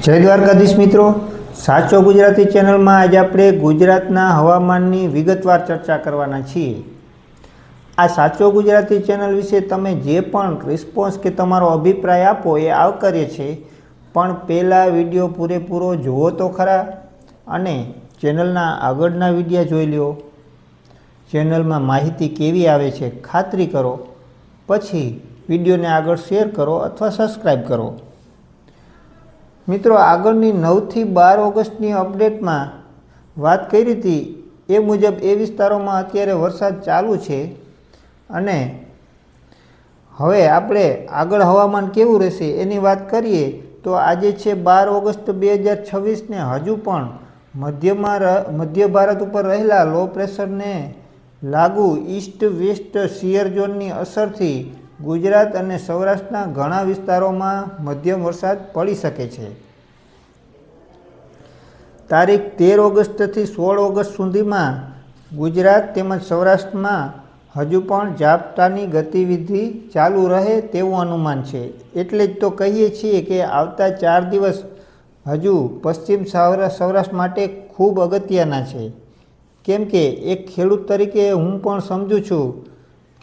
જય દ્વારકાધીશ મિત્રો, સાચો ગુજરાતી ચેનલમાં આજે આપણે ગુજરાતના હવામાનની વિગતવાર ચર્ચા કરવાના છીએ। આ સાચો ગુજરાતી ચેનલ વિશે તમે જે પણ રિસ્પોન્સ કે તમારો અભિપ્રાય આપો એ આવકાર્ય છે, પણ પહેલાં વિડીયો પૂરેપૂરો જુઓ તો ખરા અને ચેનલના આગળના વિડીયો જોઈ લો। ચેનલમાં માહિતી કેવી આવે છે ખાતરી કરો, પછી વિડીયોને આગળ શેર કરો અથવા સબસ્ક્રાઈબ કરો। મિત્રો, આગળની 9 થી 12 ઓગસ્ટની અપડેટમાં વાત કરી હતી એ મુજબ એ વિસ્તારોમાં અત્યારે વરસાદ ચાલુ છે અને હવે આપણે આગળ હવામાન કેવું રહેશે એની વાત કરીએ તો આજે છે 12 ઓગસ્ટ 2026 ને હજુ પણ મધ્ય ભારત ઉપર રહેલા લો પ્રેશરને લાગુ ઈસ્ટ વેસ્ટ શિયર ઝોનની અસરથી ગુજરાત અને સૌરાષ્ટ્રના ઘણા વિસ્તારોમાં મધ્યમ વરસાદ પડી શકે છે। તારીખ 13 ઓગસ્ટથી 16 ઓગસ્ટ સુધીમાં ગુજરાત તેમજ સૌરાષ્ટ્રમાં હજુ પણ ઝાપટાની ગતિવિધિ ચાલુ રહે તેવું અનુમાન છે। એટલે જ તો કહીએ છીએ કે આવતા 4 દિવસ હજુ પશ્ચિમ સૌરાષ્ટ્ર માટે ખૂબ અગત્યના છે, કેમ કે એક ખેડૂત તરીકે હું પણ સમજું છું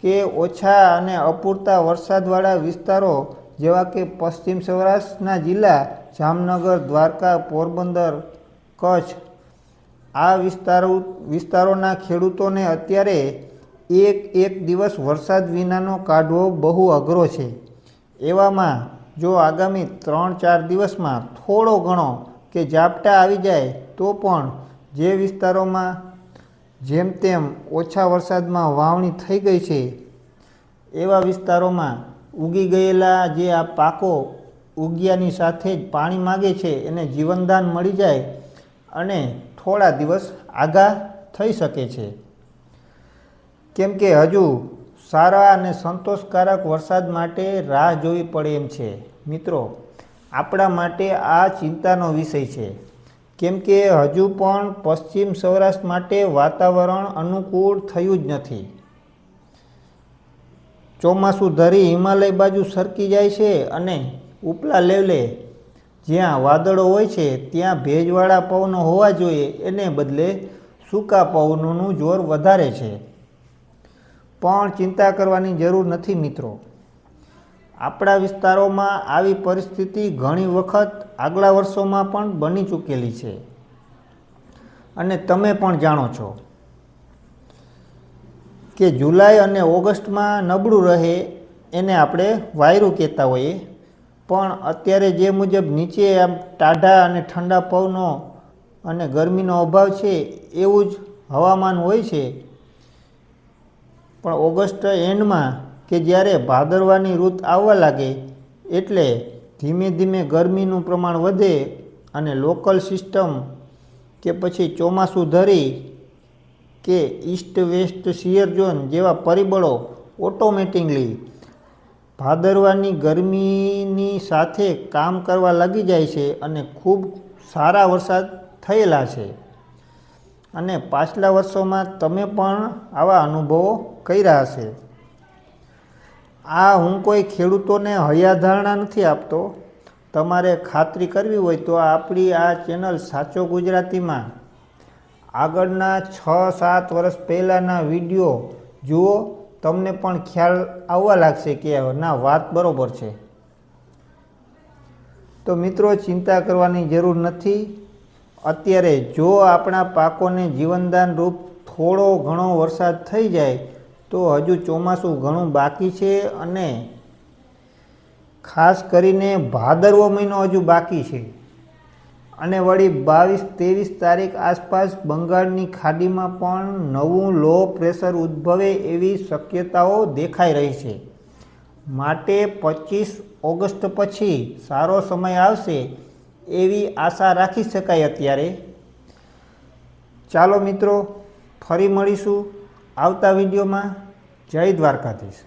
કે ઓછા અને અપૂરતા વરસાદવાળા વિસ્તારો જેવા કે પશ્ચિમ સૌરાષ્ટ્રના જિલ્લા જામનગર, દ્વારકા, પોરબંદર, કચ્છ આ વિસ્તારોના ખેડૂતોને અત્યારે એક દિવસ વરસાદ વિનાનો કાઢવો બહુ અઘરો છે। એવામાં જો આગામી 3-4 દિવસમાં થોડો ઘણો કે ઝાપટા આવી જાય તો પણ જે વિસ્તારોમાં જેમ તેમ ઓછા વરસાદમાં વાવણી થઈ ગઈ છે એવા વિસ્તારોમાં ઉગી ગયેલા જે આ પાકો ઉગ્યાની સાથે જ પાણી માગે છે એને જીવનદાન મળી જાય અને થોડા દિવસ આઘા થઈ શકે છે, કેમ કે હજુ સારા અને સંતોષકારક વરસાદ માટે રાહ જોવી પડે એમ છે। મિત્રો, આપણા માટે આ ચિંતાનો વિષય છે, કેમ કે હજુ પણ પશ્ચિમ સૌરાષ્ટ્ર માટે વાતાવરણ અનુકૂળ થયું જ નથી। ચોમાસું ધરી હિમાલય બાજુ સરકી જાય છે અને ઉપલા લેવલે જ્યાં વાદળો હોય છે ત્યાં ભેજવાળા પવનો હોવા જોઈએ એને બદલે સૂકા પવનોનું જોર વધારે છે। પણ ચિંતા કરવાની જરૂર નથી મિત્રો, આપણા વિસ્તારોમાં આવી પરિસ્થિતિ ઘણી વખત આગલા વર્ષોમાં પણ બની ચૂકેલી છે અને તમે પણ જાણો છો કે જુલાઈ અને ઓગસ્ટમાં નબળું રહે એને આપણે વાયરું કહેતા હોઈએ, પણ અત્યારે જે મુજબ નીચે આમ ટાઢા અને ઠંડા પવનો અને ગરમીનો અભાવ છે એવું જ હવામાન હોય છે। પણ ઓગસ્ટ એન્ડમાં કે જ્યારે ભાદરવાની ઋતુ આવવા લાગે એટલે ધીમે ધીમે ગરમીનું પ્રમાણ વધે અને લોકલ સિસ્ટમ કે પછી ચોમાસું ધરી કે ઈસ્ટ વેસ્ટ શિયર ઝોન જેવા પરિબળો ઓટોમેટિકલી ભાદરવાની ગરમીની સાથે કામ કરવા લાગી જાય છે અને ખૂબ સારા વરસાદ થયેલા છે અને પાછલા વર્ષોમાં તમે પણ આવા અનુભવો કર્યા હશે। આ હું કોઈ ખેડૂતોને હૈયાધારણા નથી આપતો, તમારે ખાતરી કરવી હોય તો આપણી આ ચેનલ સાચો ગુજરાતીમાં આગળના 6-7 વર્ષ પહેલાંના વિડીયો જુઓ, તમને પણ ખ્યાલ આવવા લાગશે કે ના વાત બરોબર છે। તો મિત્રો, ચિંતા કરવાની જરૂર નથી। અત્યારે જો આપણા પાકોને જીવનદાન રૂપ થોડો ઘણો વરસાદ થઈ જાય તો હજુ ચોમાસું ઘણું બાકી છે અને ખાસ કરીને ભાદરવો મહિનો હજુ બાકી છે અને વળી 22-23 તારીખ આસપાસ બંગાળની ખાડીમાં પણ નવું લો પ્રેશર ઉદ્ભવે એવી શક્યતાઓ દેખાઈ રહી છે, માટે 25 ઓગસ્ટ પછી સારો સમય આવશે એવી આશા રાખી શકાય અત્યારે। ચાલો મિત્રો, ફરી મળીશું આવતા વિડીયોમાં। જય દ્વારકાધીશ।